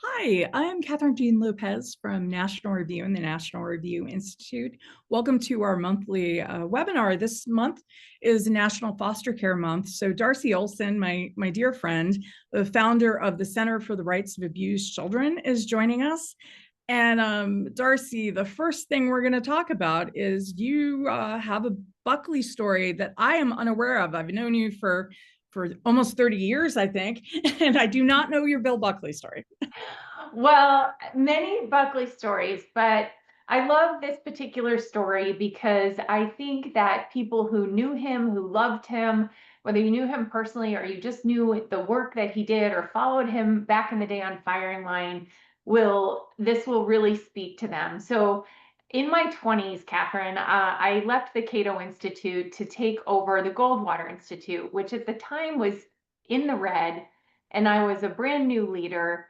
Hi, I'm Kathryn Jean Lopez from National Review and the National Review Institute. Welcome to our monthly webinar. This month is National Foster Care Month. So Darcy Olsen, my dear friend, the founder of the Center for the Rights of Abused Children, is joining us. And Darcy, the first thing we're going to talk about is you have a Buckley story that I am unaware of. I've known you for almost 30 years, I think, and I do not know your Bill Buckley story. Well, many Buckley stories, but I love this particular story because I think that people who knew him, who loved him, whether you knew him personally or you just knew the work that he did or followed him back in the day on firing line, this will really speak to them. So in my 20s, Kathryn, I left the Cato Institute to take over the Goldwater Institute, which at the time was in the red, and I was a brand new leader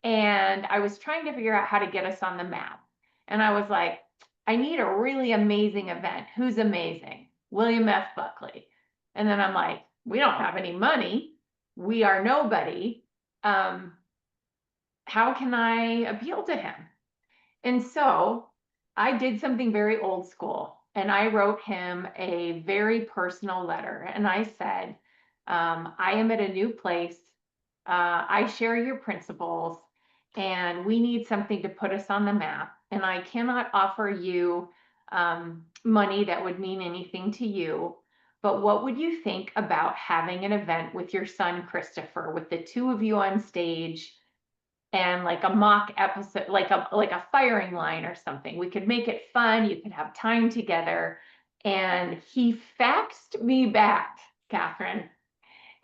and I was trying to figure out how to get us on the map. And I was like, I need a really amazing event. Who's amazing? William F. Buckley. And then I'm like, we don't have any money. We are nobody. Um, how can I appeal to him? And so I did something very old school and I wrote him a very personal letter. And I said, I am at a new place. I share your principles and we need something to put us on the map. And I cannot offer you money that would mean anything to you. But what would you think about having an event with your son, Christopher, with the two of you on stage? And like a mock episode, like a firing line or something. We could make it fun. You could have time together. And he faxed me back, Kathryn.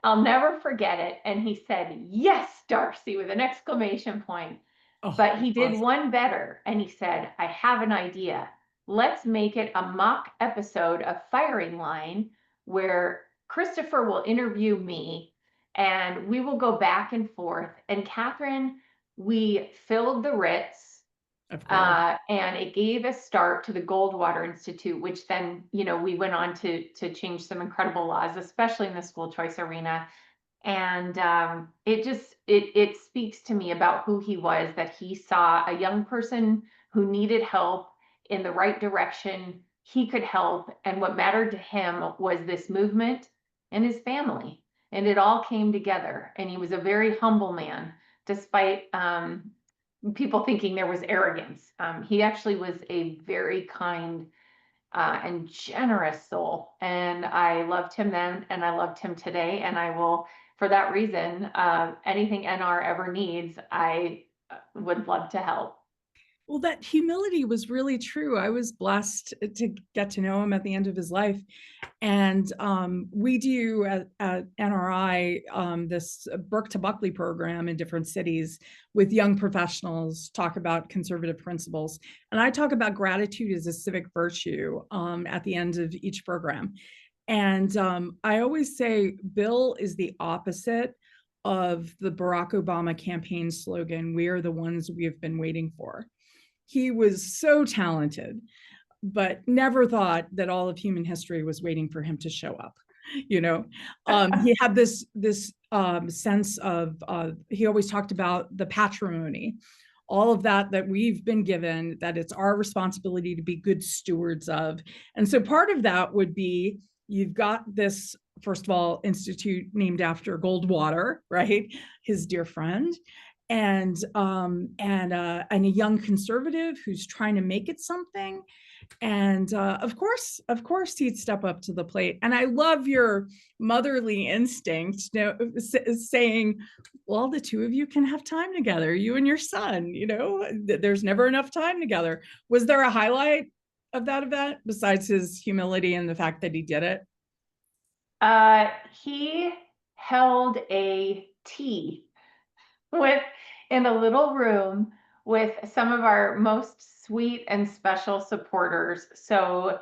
I'll never forget it. And he said, "Yes, Darcy," with an exclamation point. Oh, But he did awesome. one better. And he said, "I have an idea. Let's make it a mock episode of Firing Line where Christopher will interview me and we will go back and forth." And Kathryn, we filled the Ritz, Of course. and it gave a start to the Goldwater Institute, which then, we went on to change some incredible laws, especially in the school choice arena. And it speaks to me about who he was, that he saw a young person who needed help in the right direction. He could help, and what mattered to him was this movement and his family, and it all came together. And he was a very humble man, despite people thinking there was arrogance. He actually was a very kind and generous soul. And I loved him then, and I loved him today. And I will, for that reason, anything NR ever needs, I would love to help. Well, that humility was really true. I was blessed to get to know him at the end of his life. And we do at NRI this Brook to Buckley program in different cities with young professionals, talk about conservative principles. And I talk about gratitude as a civic virtue at the end of each program. And I always say Bill is the opposite of the Barack Obama campaign slogan, "We are the ones we have been waiting for." He was so talented, but never thought that all of human history was waiting for him to show up. You know, he had this sense of he always talked about the patrimony, all of that we've been given, that it's our responsibility to be good stewards of. And so part of that would be, you've got this, first of all, institute named after Goldwater, right, his dear friend, and a young conservative who's trying to make it something. And of course, he'd step up to the plate. And I love your motherly instinct, saying, "Well, the two of you can have time together, you and your son. There's never enough time together." Was there a highlight of that event besides his humility and the fact that he did it? He held a tea with in a little room with some of our most sweet and special supporters, so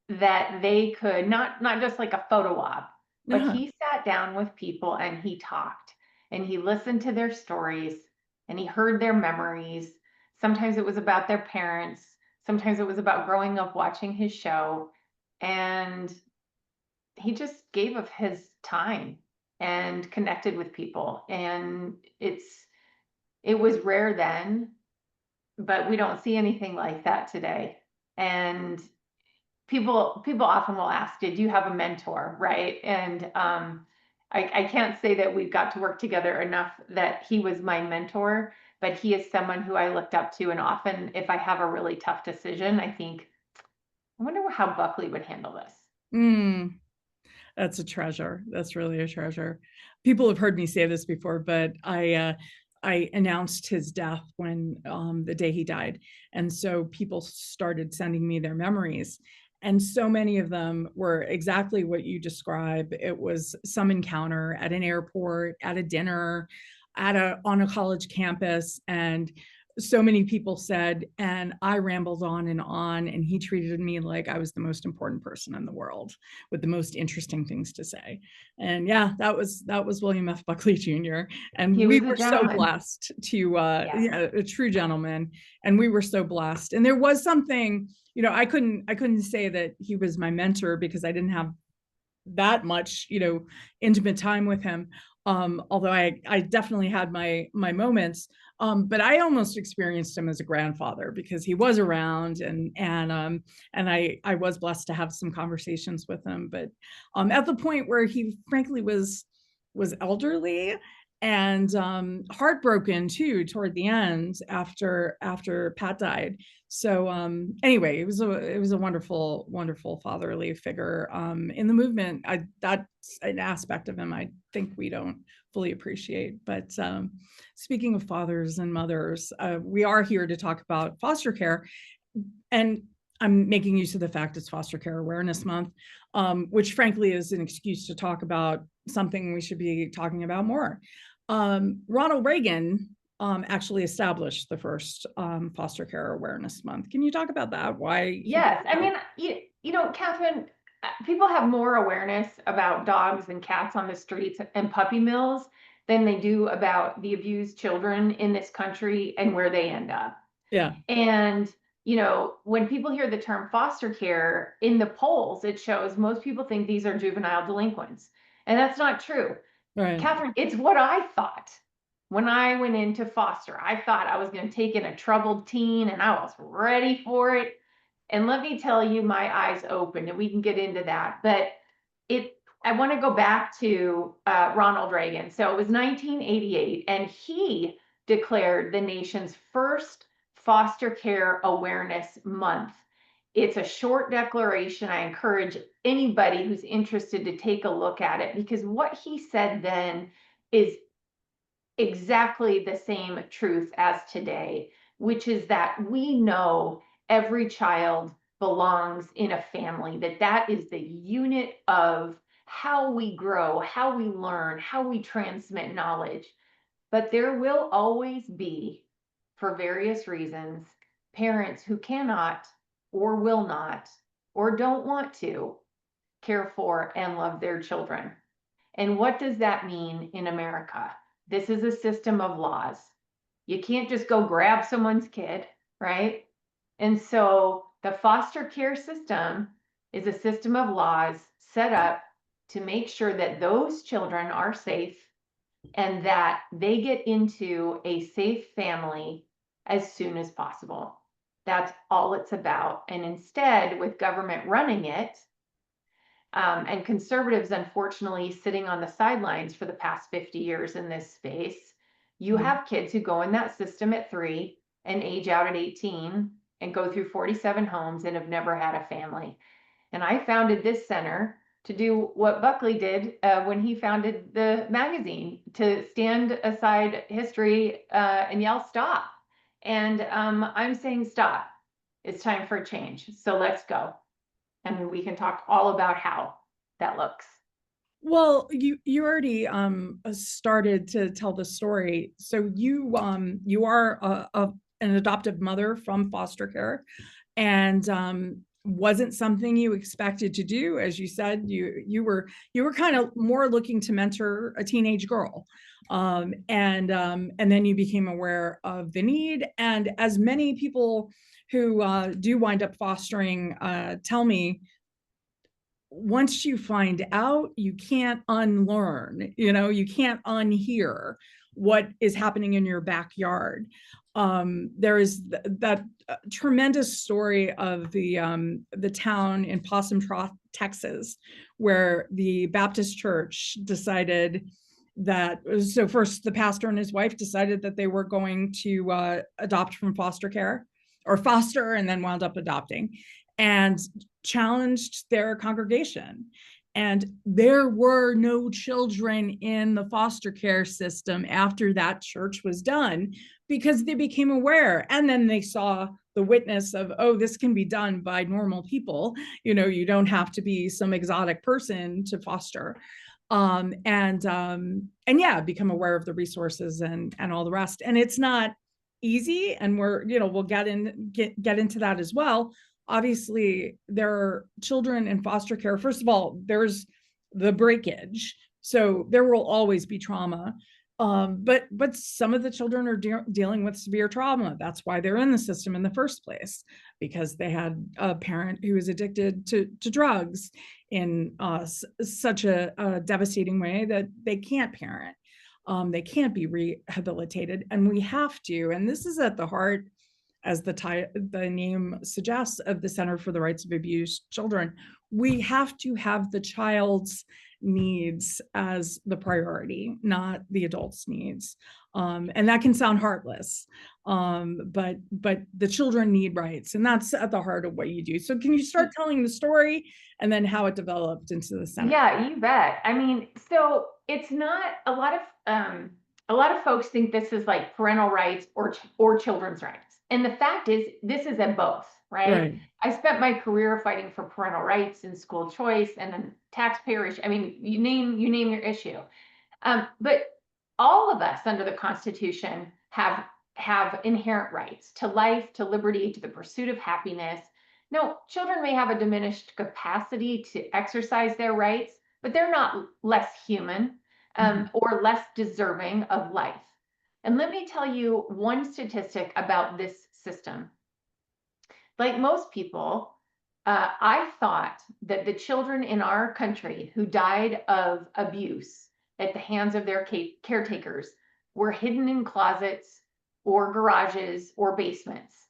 that they could not just like a photo op, but Uh-huh. he sat down with people and he talked and he listened to their stories and he heard their memories. Sometimes it was about their parents, sometimes it was about growing up watching his show, and he just gave of his time and connected with people. And It was rare then, but we don't see anything like that today. And people often will ask, did you have a mentor, right? And I can't say that we've got to work together enough that he was my mentor, but he is someone who I looked up to. And often if I have a really tough decision, I think, I wonder how Buckley would handle this. Mm. That's a treasure. That's really a treasure. People have heard me say this before, but I announced his death when the day he died, and so people started sending me their memories, and so many of them were exactly what you describe. It was some encounter at an airport, at a dinner, at a on a college campus, and so many people said, and I rambled on, and he treated me like I was the most important person in the world with the most interesting things to say. And yeah, that was William F. Buckley Jr. And He we was a were so gentleman. blessed to Yes. yeah, a true gentleman. And we were so blessed. And there was something, I couldn't say that he was my mentor because I didn't have that much, intimate time with him. Although I definitely had my moments. But I almost experienced him as a grandfather because he was around, and I was blessed to have some conversations with him. But at the point where he frankly was elderly and heartbroken too toward the end after Pat died. So anyway, it was a wonderful, wonderful fatherly figure in the movement. That's an aspect of him I think we don't fully appreciate. But speaking of fathers and mothers, we are here to talk about foster care, and I'm making use of the fact it's Foster Care Awareness Month, which frankly is an excuse to talk about something we should be talking about more. Ronald Reagan actually established the first Foster Care Awareness Month. Can you talk about that? Why he did Yes. I that? mean, Kathryn, people have more awareness about dogs and cats on the streets and puppy mills than they do about the abused children in this country and where they end up. Yeah, And, when people hear the term foster care in the polls, it shows most people think these are juvenile delinquents. And that's not true. right. Kathryn, it's what I thought when I went into foster. I thought I was going to take in a troubled teen and I was ready for it. And let me tell you, my eyes opened, and we can get into that. But I want to go back to Ronald Reagan. So it was 1988, and he declared the nation's first foster care awareness month. It's a short declaration. I encourage anybody who's interested to take a look at it, because what he said then is exactly the same truth as today, which is that we know every child belongs in a family, that is the unit of how we grow, how we learn, how we transmit knowledge. But there will always be, for various reasons, parents who cannot or will not or don't want to care for and love their children. And what does that mean in America? This is a system of laws. You can't just go grab someone's kid, right? And so the foster care system is a system of laws set up to make sure that those children are safe and that they get into a safe family as soon as possible. That's all it's about. And instead, with government running it, and conservatives, unfortunately, sitting on the sidelines for the past 50 years in this space, you Mm. have kids who go in that system at 3 and age out at 18 and go through 47 homes and have never had a family. And I founded this center to do what Buckley did when he founded the magazine, to stand aside history and yell stop. And I'm saying stop. It's time for a change. So let's go. And we can talk all about how that looks. Well, you already started to tell the story. So you are an adoptive mother from foster care, and wasn't something you expected to do. As you said, you were kind of more looking to mentor a teenage girl, and then you became aware of the need. And as many people who do wind up fostering tell me, once you find out, you can't unlearn, you can't unhear what is happening in your backyard. There is that tremendous story of the town in Possum Trough, Texas, where the Baptist church decided that, so first the pastor and his wife decided that they were going to adopt from foster care, or foster, and then wound up adopting, and challenged their congregation. And there were no children in the foster care system after that church was done, because they became aware. And then they saw the witness of, oh, this can be done by normal people. You don't have to be some exotic person to foster. And yeah, become aware of the resources and all the rest. And it's not easy. And we'll get into that as well. Obviously, there are children in foster care. First of all, there's the breakage, so there will always be trauma. But some of the children are dealing with severe trauma. That's why they're in the system in the first place, because they had a parent who was addicted to drugs in such a devastating way that they can't parent. They can't be rehabilitated, and we have to. And this is at the heart, as the name suggests, of the Center for the Rights of Abused Children. We have to have the child's needs as the priority, not the adult's needs. And that can sound heartless, but the children need rights, and that's at the heart of what you do. So can you start telling the story and then how it developed into the center? Yeah, you bet. I mean, so it's not a lot of folks think this is like parental rights or children's rights. And the fact is, this is at both, right? Right. I spent my career fighting for parental rights and school choice and then taxpayer issue. I mean, you name your issue. But all of us under the Constitution have inherent rights to life, to liberty, to the pursuit of happiness. No, children may have a diminished capacity to exercise their rights, but they're not less human or less deserving of life. And let me tell you one statistic about this system. Like most people, I thought that the children in our country who died of abuse at the hands of their caretakers were hidden in closets or garages or basements.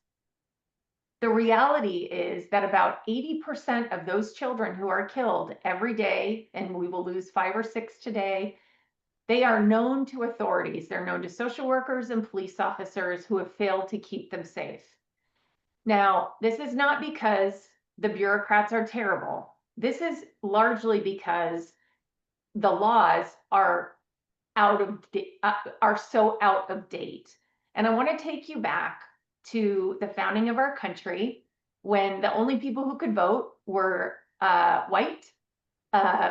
The reality is that about 80% of those children who are killed every day, and we will lose 5 or 6 today, they are known to authorities. They're known to social workers and police officers who have failed to keep them safe. Now, this is not because the bureaucrats are terrible. This is largely because the laws are so out of date. And I want to take you back to the founding of our country, when the only people who could vote were white,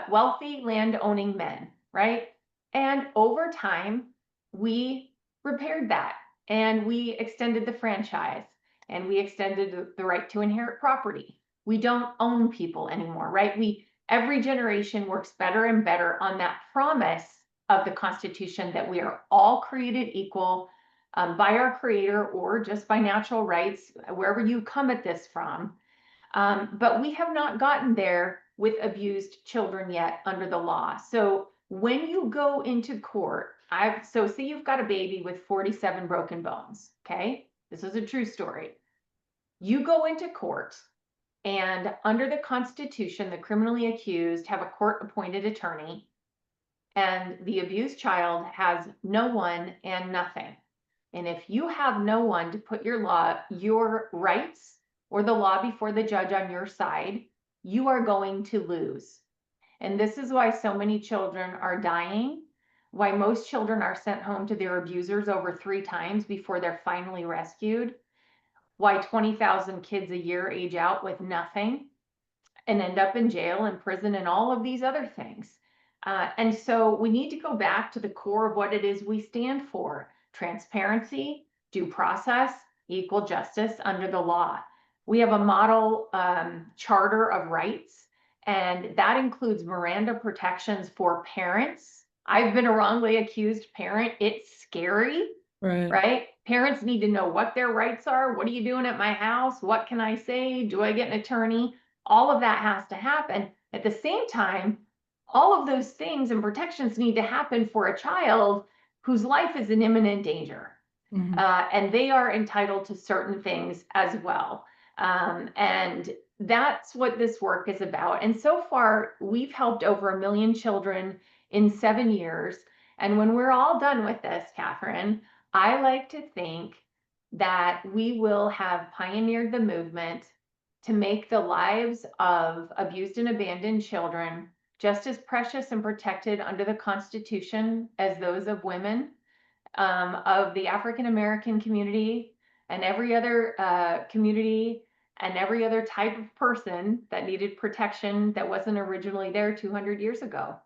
wealthy, land-owning men, right? And over time, we repaired that, and we extended the franchise, and we extended the right to inherit property. We don't own people anymore, right? Every generation works better and better on that promise of the Constitution that we are all created equal by our Creator, or just by natural rights, wherever you come at this from. But we have not gotten there with abused children yet under the law. So when you go into court, so say you've got a baby with 47 broken bones, okay? This is a true story. You go into court, and under the Constitution, the criminally accused have a court-appointed attorney, and the abused child has no one and nothing. And if you have no one to put your rights or the law before the judge on your side, you are going to lose. And this is why so many children are dying, why most children are sent home to their abusers over 3 times before they're finally rescued, why 20,000 kids a year age out with nothing and end up in jail and prison and all of these other things. And so we need to go back to the core of what it is we stand for: transparency, due process, equal justice under the law. We have a model charter of rights, and that includes Miranda protections for parents. I've been a wrongly accused parent. It's scary, right? Parents need to know what their rights are. What are you doing at my house? What can I say? Do I get an attorney? All of that has to happen. At the same time, all of those things and protections need to happen for a child whose life is in imminent danger. Mhm. And they are entitled to certain things as well. And that's what this work is about. And so far, we've helped over 1 million children in 7 years. And when we're all done with this, Kathryn, I like to think that we will have pioneered the movement to make the lives of abused and abandoned children just as precious and protected under the Constitution as those of women, of the African American community, and every other community, and every other type of person that needed protection that wasn't originally there 200 years ago.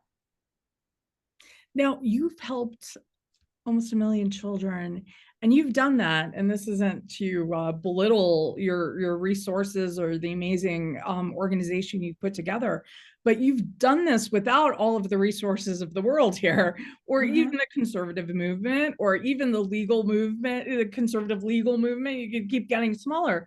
Now, you've helped almost 1 million children, and you've done that, and this isn't to belittle your resources or the amazing organization you've put together, but you've done this without all of the resources of the world here, or even Mhm. the conservative movement, or even the legal movement, the conservative legal movement. You could keep getting smaller,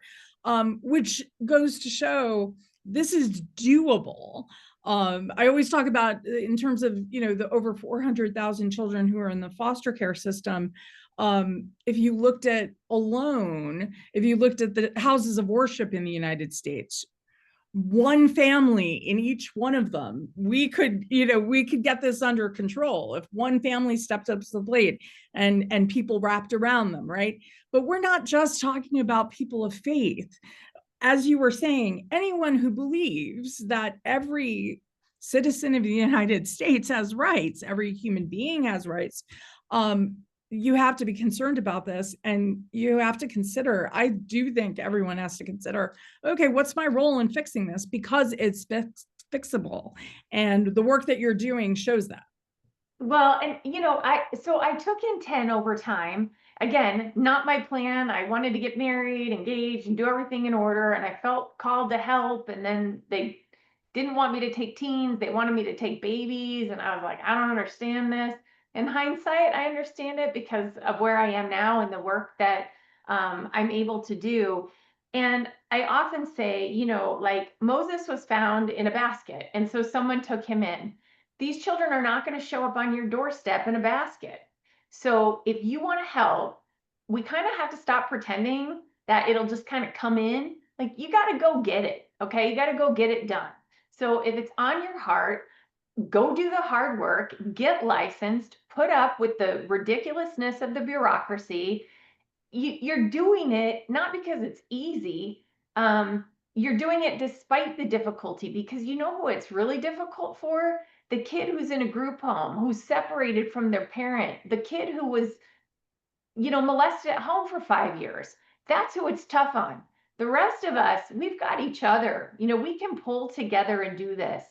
which goes to show this is doable. I always talk about in terms of, the over 400,000 children who are in the foster care system. If you looked at the houses of worship in the United States, one family in each one of them, we could get this under control if one family stepped up to the plate and people wrapped around them, right? But we're not just talking about people of faith. As you were saying, anyone who believes that every citizen of the United States has rights, every human being has rights, you have to be concerned about this, and you have to consider, I do think everyone has to consider, okay, what's my role in fixing this? Because it's fixable. And the work that you're doing shows that. Well, and I took in 10 over time. Again, not my plan. I wanted to get married, engaged, and do everything in order. And I felt called to help. And then they didn't want me to take teens. They wanted me to take babies. And I was like, I don't understand this. In hindsight, I understand it because of where I am now and the work that I'm able to do. And I often say, like Moses was found in a basket. And so someone took him in. These children are not going to show up on your doorstep in a basket. So if you want to help, we kind of have to stop pretending that it'll just kind of come in. Like you got to go get it. Okay. You got to go get it done. So if it's on your heart, go do the hard work, get licensed, put up with the ridiculousness of the bureaucracy. You're doing it not because it's easy. You're doing it despite the difficulty, because you know who it's really difficult for? The kid who's in a group home, who's separated from their parent, the kid who was, molested at home for 5 years. That's who it's tough on. The rest of us, we've got each other. We can pull together and do this.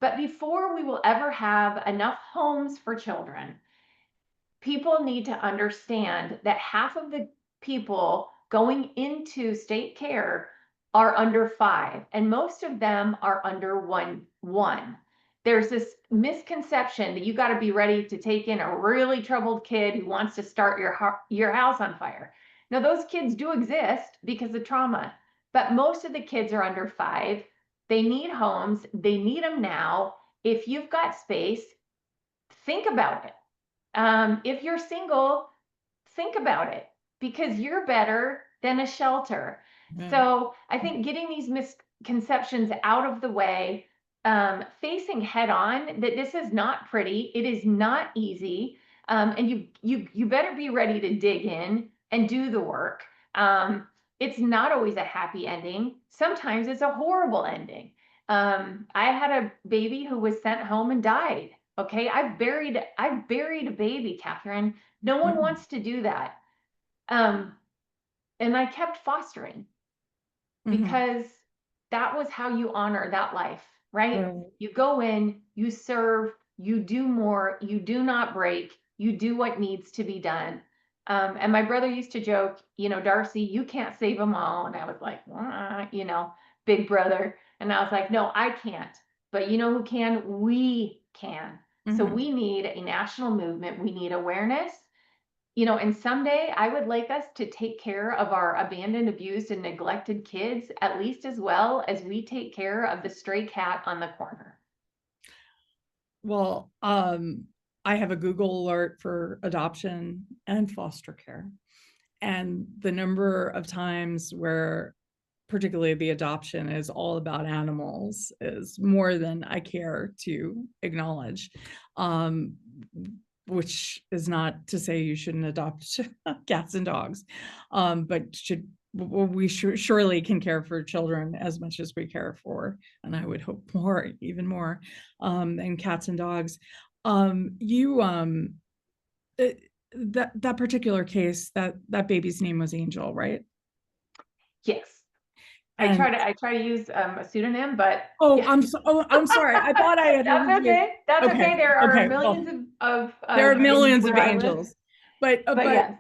But before we will ever have enough homes for children, people need to understand that half of the people going into state care are under 5, and most of them are under 1. There's this misconception that you got to be ready to take in a really troubled kid who wants to start your house on fire. Now those kids do exist because of trauma, but most of the kids are under 5. They need homes, they need them now. If you've got space, think about it. If you're single, think about it, because you're better than a shelter. Yeah. So I think getting these misconceptions out of the way, facing head on that this is not pretty, it is not easy, and you better be ready to dig in and do the work. It's not always a happy ending. Sometimes it's a horrible ending. I had a baby who was sent home and died. Okay, I've buried a baby, Kathryn. No one Mhm. wants to do that. Um, and I kept fostering Mhm. because that was how you honor that life, right? Right. You go in, you serve, you do more, you do not break, you do what needs to be done. And my brother used to joke, Darcy, you can't save them all. And I was like, big brother. And I was like, no, I can't. But you know who can? We can. So Mhm. we need a national movement. We need awareness. And someday I would like us to take care of our abandoned, abused, and neglected kids at least as well as we take care of the stray cat on the corner. Well, I have a Google alert for adoption and foster care. And the number of times where particularly the adoption is all about animals is more than I care to acknowledge. Um, which is not to say you shouldn't adopt cats and dogs, but we surely can care for children as much as we care for, and I would hope more, even more, than cats and dogs. You that particular case, that baby's name was Angel, right? Yes. And I try to use a pseudonym, but oh, yeah. I'm sorry. I thought I had That's heard you. okay. That's Okay, okay. There are okay. millions Well, there are of babies millions of where I live, angels, but but yes.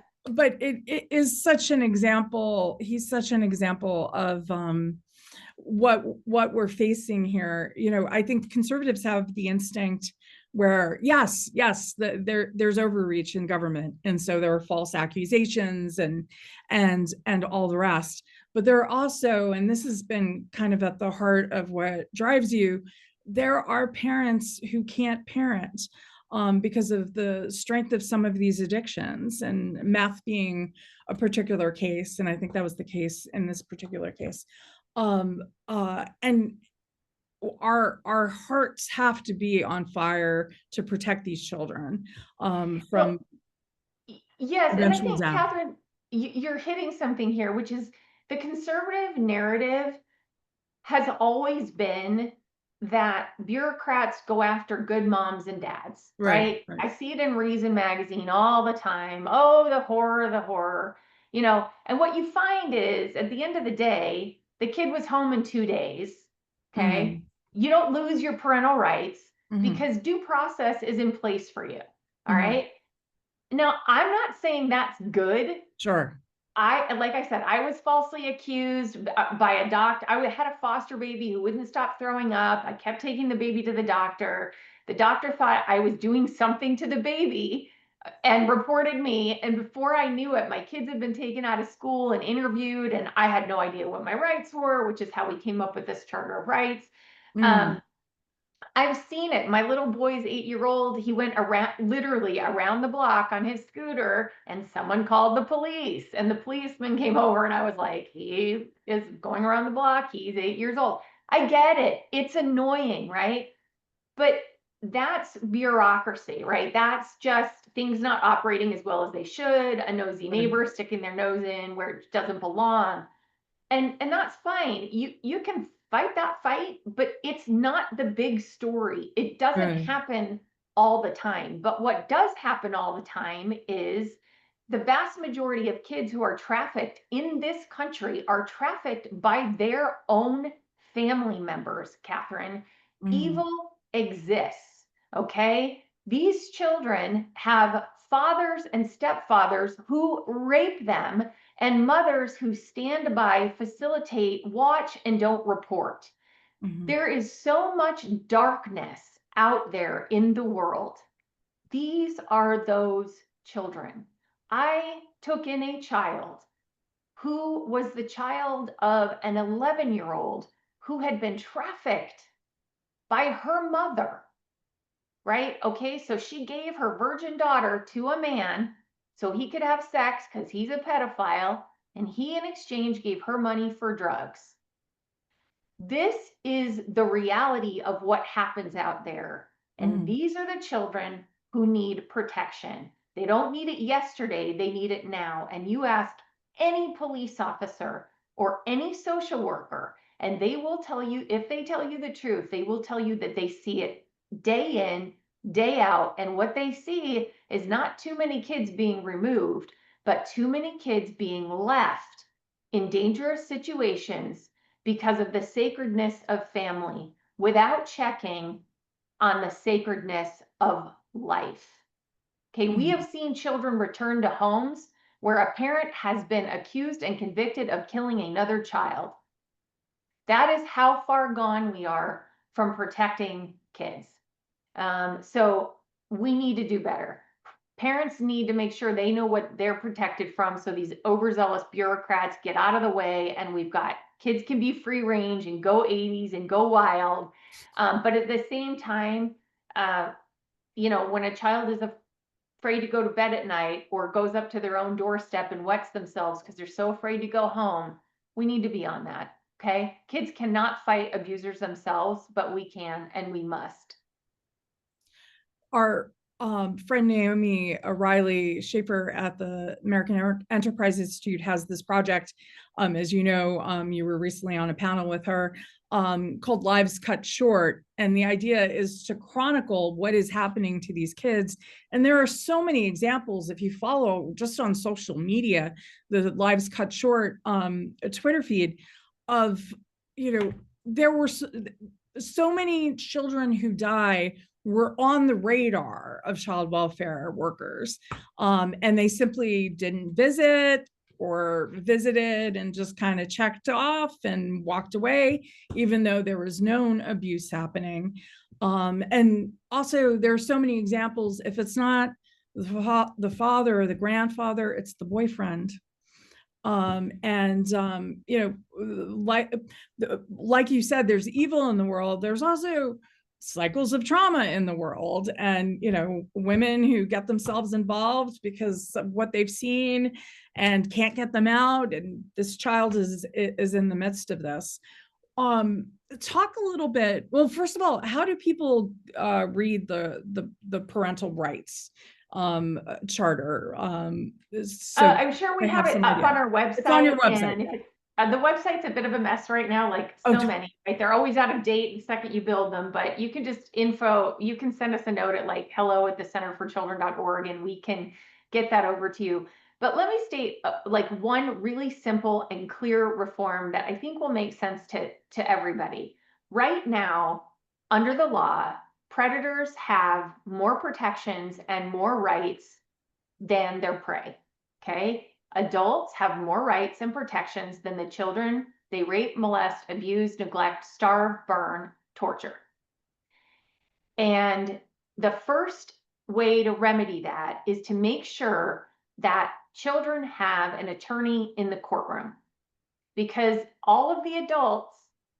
it is such an example. He's such an example of what we're facing here. You know, I think conservatives have the instinct where there's overreach in government, and so there are false accusations and all the rest. But there are also, and this has been kind of at the heart of what drives you, there are parents who can't parent because of the strength of some of these addictions, and meth being a particular case, and I think that was the case in this particular case. And our hearts have to be on fire to protect these children Well, from yes, and I eventual think, death. Kathryn, you're hitting something here, which is the conservative narrative has always been that bureaucrats go after good moms and dads, Right, right? right. I see it in Reason magazine all the time. Oh, the horror, the horror. You know, and what you find is at the end of the day, the kid was home in 2 days. Okay. Mm, You don't lose your parental rights mm-hmm, because due process is in place for you. All mm-hmm. right. Now, I'm not saying that's good. Sure. Like I said, I was falsely accused by a doctor. I had a foster baby who wouldn't stop throwing up. I kept taking the baby to the doctor. The doctor thought I was doing something to the baby and reported me. And before I knew it, my kids had been taken out of school and interviewed, and I had no idea what my rights were, which is how we came up with this Charter of Rights. Mm, Um, I've seen it. My little boy's 8 year old. He went around, literally around the block on his scooter, and someone called the police. And the policeman came over, and I was like, he is going around the block. He's 8 years old. I get it. It's annoying, right? But that's bureaucracy, right? That's just things not operating as well as they should, a nosy right, neighbor sticking their nose in where it doesn't belong, and that's fine. You can fight that fight, but it's not the big story. It doesn't right. happen all the time. But what does happen all the time is the vast majority of kids who are trafficked in this country are trafficked by their own family members, Kathryn. Mm, Evil exists, okay? These children have fathers and stepfathers who rape them and mothers who stand by, facilitate, watch, and don't report. mm-hmm, There is so much darkness out there in the world. These are those children. I took in a child who was the child of an 11-year-old who had been trafficked by her mother, right? Okay, so she gave her virgin daughter to a man so he could have sex because he's a pedophile, and he in exchange gave her money for drugs. This is the reality of what happens out there. And mm-hmm, these are the children who need protection. They don't need it yesterday, they need it now. And you ask any police officer or any social worker, and they will tell you, if they tell you the truth, they will tell you that they see it day in, day out. And what they see is not too many kids being removed, but too many kids being left in dangerous situations because of the sacredness of family without checking on the sacredness of life. Okay, we mm-hmm. have seen children return to homes where a parent has been accused and convicted of killing another child. That is how far gone we are from protecting kids. So we need to do better. Parents need to make sure they know what they're protected from so these overzealous bureaucrats get out of the way, and we've got kids can be free range and go 80s and go wild. But at the same time, uh, when a child is afraid to go to bed at night or goes up to their own doorstep and wets themselves because they're so afraid to go home, we need to be on that. Okay. Kids cannot fight abusers themselves, but we can and we must. Our friend Naomi Riley Schaefer at the American Enterprise Institute has this project. As you know, you were recently on a panel with her, called Lives Cut Short. And the idea is to chronicle what is happening to these kids. And there are so many examples. If you follow just on social media, the Lives Cut Short Twitter feed of, there were so many children who die were on the radar of child welfare workers. And they simply didn't visit, or visited and just kind of checked off and walked away, even though there was known abuse happening. And also, there are so many examples. If it's not the father or the grandfather, it's the boyfriend. Like you said, there's evil in the world. There's also cycles of trauma in the world, and women who get themselves involved because of what they've seen and can't get them out, and this child is in the midst of this. Talk a little bit. Well, first of all, how do people read the parental rights charter? So I'm sure we they have it some up idea. on our It's on your website, website. and if it's, the website's a bit of a mess right now, like Oh, so many, right? They're always out of date the second you build them, but you can just you can send us a note at like hello@thecenterforchildren.org and we can get that over to you. But let me state like one really simple and clear reform that I think will make sense to everybody. Right now, under the law, predators have more protections and more rights than their prey. Okay. Adults have more rights and protections than the children they rape, molest, abuse, neglect, starve, burn, torture. And the first way to remedy that is to make sure that children have an attorney in the courtroom, because all of the adults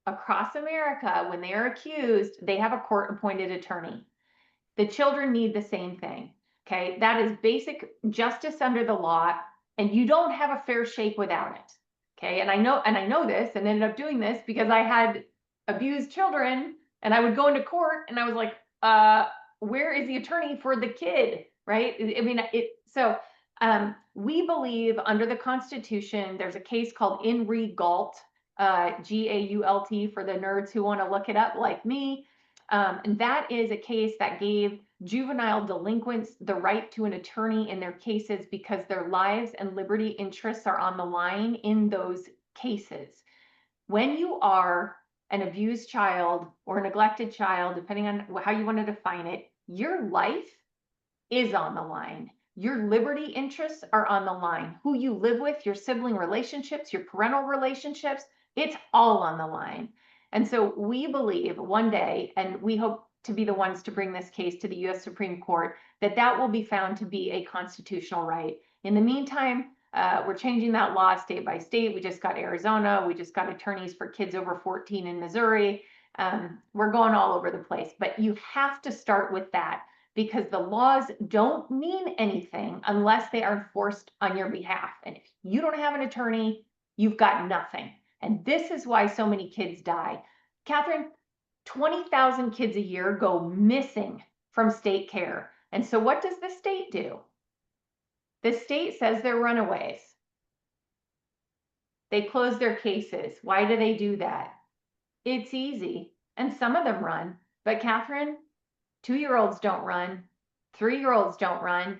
across America, when they are accused, they have a court appointed attorney. The children need the same thing. Okay, that is basic justice under the law, and you don't have a fair shake without it. Okay, and I know this, and ended up doing this because I had abused children, and I would go into court, and I was like, where is the attorney for the kid? Right? I mean, we believe under the Constitution, there's a case called In Re Gault, Gault for the nerds who want to look it up, like me. And that is a case that gave juvenile delinquents the right to an attorney in their cases because their lives and liberty interests are on the line in those cases. When you are an abused child or a neglected child, depending on how you want to define it, your life is on the line. Your liberty interests are on the line. Who you live with, your sibling relationships, your parental relationships, it's all on the line. And so we believe one day, and we hope to be the ones to bring this case to the US Supreme Court, that will be found to be a constitutional right. In the meantime, we're changing that law state by state. We just got Arizona. We just got attorneys for kids over 14 in Missouri. We're going all over the place, but you have to start with that, because the laws don't mean anything unless they are enforced on your behalf. And if you don't have an attorney, you've got nothing. And this is why so many kids die. Kathryn, 20,000 kids a year go missing from state care. And so what does the state do? The state says they're runaways. They close their cases. Why do they do that? It's easy. And some of them run. But Kathryn, 2-year-olds don't run. 3-year-olds don't run.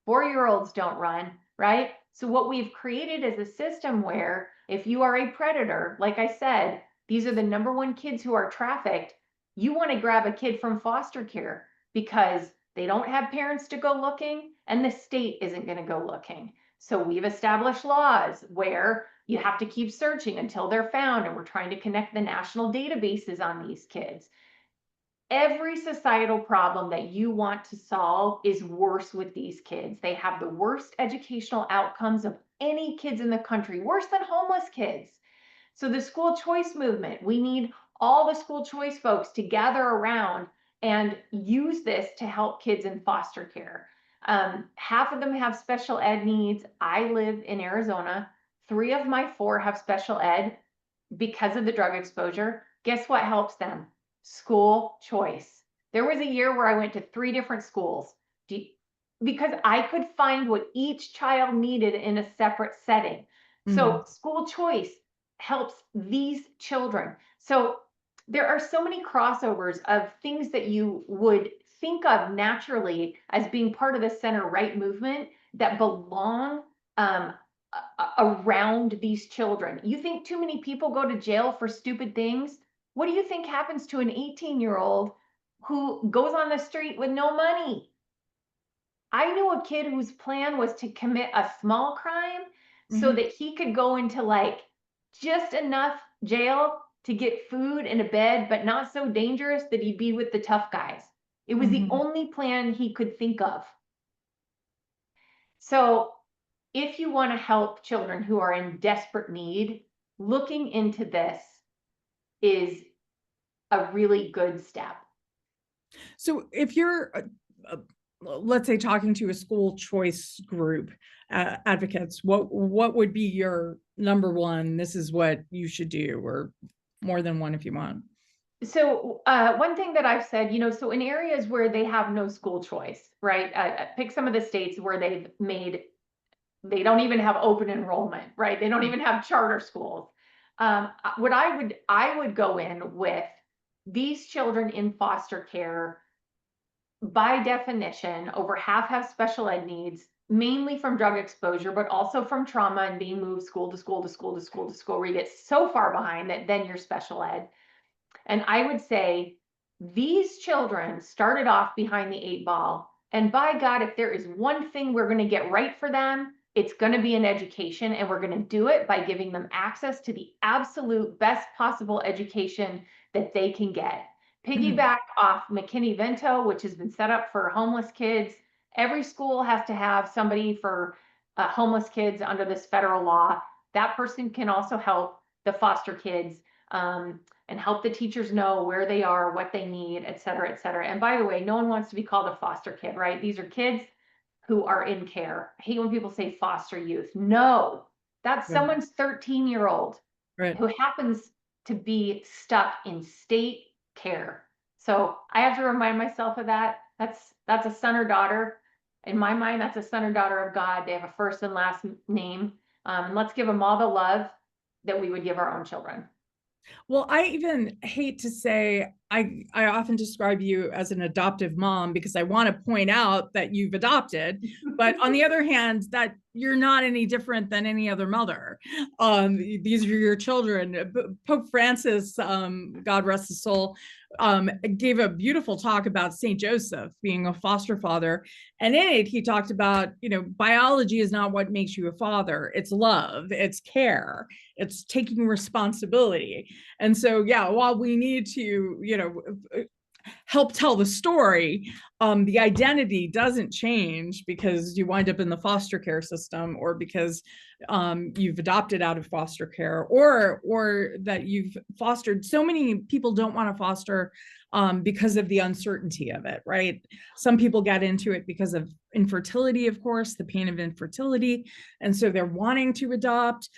4-year-olds don't run, right? So what we've created is a system where if you are a predator, like I said, these are the #1 kids who are trafficked. You want to grab a kid from foster care because they don't have parents to go looking and the state isn't going to go looking. So we've established laws where you have to keep searching until they're found, and we're trying to connect the national databases on these kids. Every societal problem that you want to solve is worse with these kids. They have the worst educational outcomes of any kids in the country, worse than homeless kids. So the school choice movement, we need all the school choice folks to gather around and use this to help kids in foster care. Half of them have special ed needs. I live in Arizona. 3 of my 4 have special ed because of the drug exposure. Guess what helps them? School choice. There was a year where I went to 3 different schools because I could find what each child needed in a separate setting. So school choice helps these children. So there are so many crossovers of things that you would think of naturally as being part of the center right movement that belong um, around these children. You think too many people go to jail for stupid things? What do you think happens to an 18-year-old who goes on the street with no money? I knew a kid whose plan was to commit a small crime so Mhm. that he could go into like just enough jail to get food and a bed, but not so dangerous that he'd be with the tough guys. It was the Mhm. only plan he could think of. So if you want to help children who are in desperate need, looking into this is a really good step. So if you're, let's say, talking to a school choice group, advocates, what would be your number one? This is what you should do, or more than one if you want. So one thing that I've said, so in areas where they have no school choice, right? Pick some of the states where they don't even have open enrollment, right? They don't even have charter schools. What I would go in with these children in foster care. By definition, over half have special ed needs, mainly from drug exposure, but also from trauma and being moved school to school to school to school to school, where you get so far behind that then you're special ed. And I would say these children started off behind the 8 ball. And by God, if there is one thing we're going to get right for them, it's going to be an education. And we're going to do it by giving them access to the absolute best possible education that they can get. Piggyback off McKinney-Vento, which has been set up for homeless kids. Every school has to have somebody for homeless kids under this federal law. That person can also help the foster kids. And help the teachers know where they are, what they need, et cetera, et cetera. And by the way, no one wants to be called a foster kid, right? These are kids who are in care. I hate when people say foster youth. No, that's Right. someone's 13-year-old Right. who happens to be stuck in state care. So I have to remind myself of that. That's a son or daughter. In my mind, that's a son or daughter of God. They have a first and last name. Let's give them all the love that we would give our own children. Well, I even hate to say I often describe you as an adoptive mom because I want to point out that you've adopted, but on the other hand, that you're not any different than any other mother. These are your children. Pope Francis, God rest his soul, gave a beautiful talk about Saint Joseph being a foster father, and in it he talked about, biology is not what makes you a father. It's love, it's care, it's taking responsibility. And so, yeah, while we need to, help tell the story, the identity doesn't change because you wind up in the foster care system, or because you've adopted out of foster care, or that you've fostered. So many people don't want to foster because of the uncertainty of it, right? Some people get into it because of infertility, of course, the pain of infertility, and so they're wanting to adopt.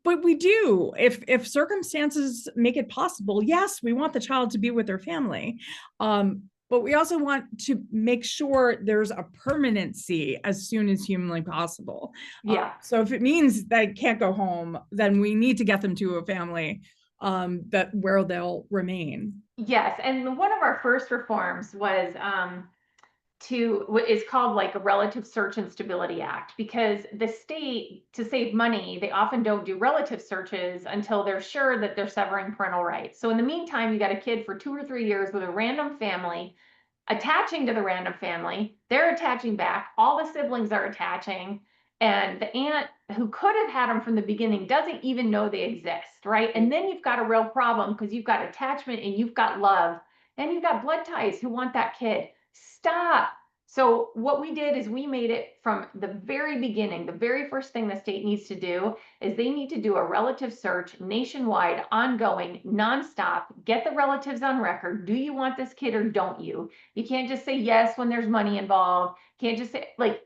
But we do, if circumstances make it possible, yes, we want the child to be with their family, but we also want to make sure there's a permanency as soon as humanly possible. Yeah. So if it means they can't go home, then we need to get them to a family that where they'll remain. Yes, and one of our first reforms was to what is called like a Relative Search and Stability Act, because the state, to save money, they often don't do relative searches until they're sure that they're severing parental rights. So in the meantime, you got a kid for 2 or 3 years with a random family attaching to the random family. They're attaching back. All the siblings are attaching. And the aunt who could have had them from the beginning doesn't even know they exist, right? And then you've got a real problem because you've got attachment and you've got love and you've got blood ties who want that kid. Stop. So what we did is we made it from the very beginning. The very first thing the state needs to do is they need to do a relative search nationwide, ongoing, nonstop, get the relatives on record. Do you want this kid or don't you? You can't just say yes when there's money involved. Can't just say, like,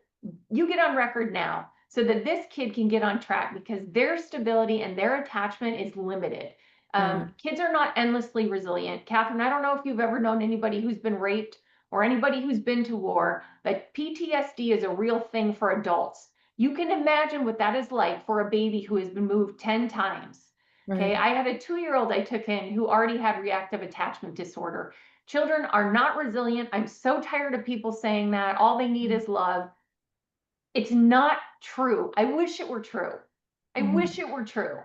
you get on record now so that this kid can get on track, because their stability and their attachment is limited. Right. Kids are not endlessly resilient. Kathryn, I don't know if you've ever known anybody who's been raped or anybody who's been to war, but PTSD is a real thing for adults. You can imagine what that is like for a baby who has been moved 10 times. Okay, Right. I had a 2-year-old I took in who already had reactive attachment disorder. Children are not resilient. I'm so tired of people saying that. All they need is love. It's not true. I wish it were true. I Mhm. wish it were true.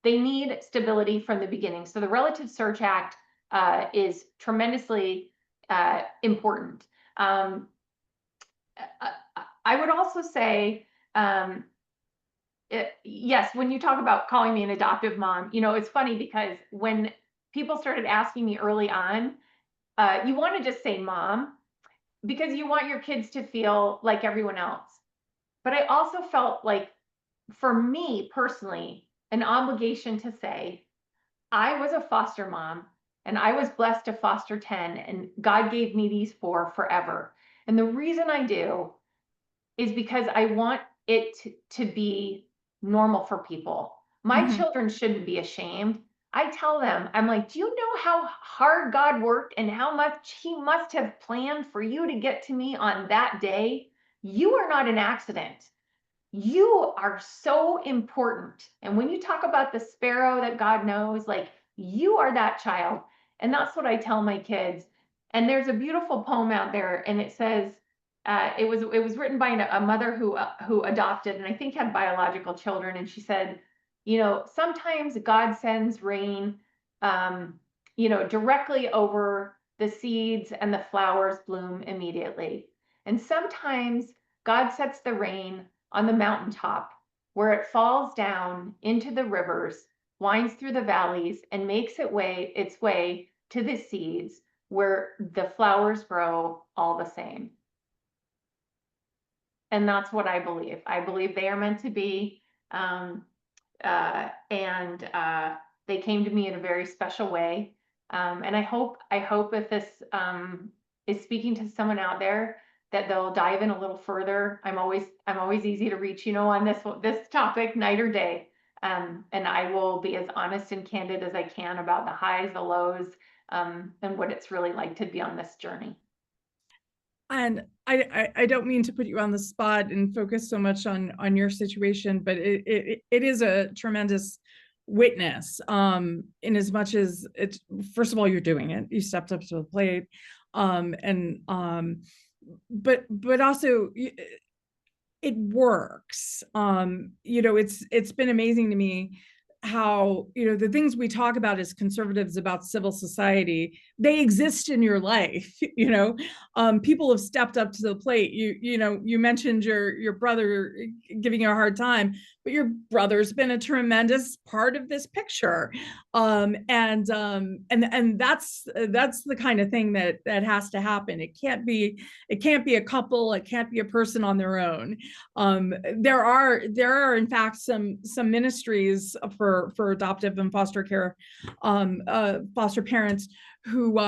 They need stability from the beginning. So the Relative Search Act is tremendously important. Um, I would also say, um, yes, when you talk about calling me an adoptive mom, it's funny because when people started asking me early on, you want to just say mom because you want your kids to feel like everyone else. But I also felt like, for me personally, an obligation to say, I was a foster mom and I was blessed to foster 10, and God gave me these 4 forever. And the reason I do is because I want it to be normal for people. My Mhm. children shouldn't be ashamed. I tell them, I'm like, do you know how hard God worked and how much He must have planned for you to get to me on that day? You are not an accident. You are so important. And when you talk about the sparrow that God knows, like, you are that child. And that's what I tell my kids. And there's a beautiful poem out there, and it says, it was written by a mother who adopted and I think had biological children. And she said, sometimes God sends rain, directly over the seeds, and the flowers bloom immediately. And sometimes God sets the rain on the mountaintop, where it falls down into the rivers, winds through the valleys, and makes its way to the seeds, where the flowers grow all the same. And that's what I believe. I believe they are meant to be. Um, and they came to me in a very special way. And I hope if this is speaking to someone out there, that they'll dive in a little further. I'm always easy to reach, on this topic, night or day. And I will be as honest and candid as I can about the highs, the lows, and what it's really like to be on this journey. And I don't mean to put you on the spot and focus so much on your situation, but it is a tremendous witness, in as much as it's, first of all, you're doing it. You stepped up to the plate. And but also it works. It's been amazing to me how, the things we talk about as conservatives about civil society, they exist in your life. People have stepped up to the plate. You mentioned your brother giving you a hard time, but your brother's been a tremendous part of this picture. And that's the kind of thing that has to happen. It can't be a couple, it can't be a person on their own. There are in fact some ministries for adoptive and foster care, foster parents, who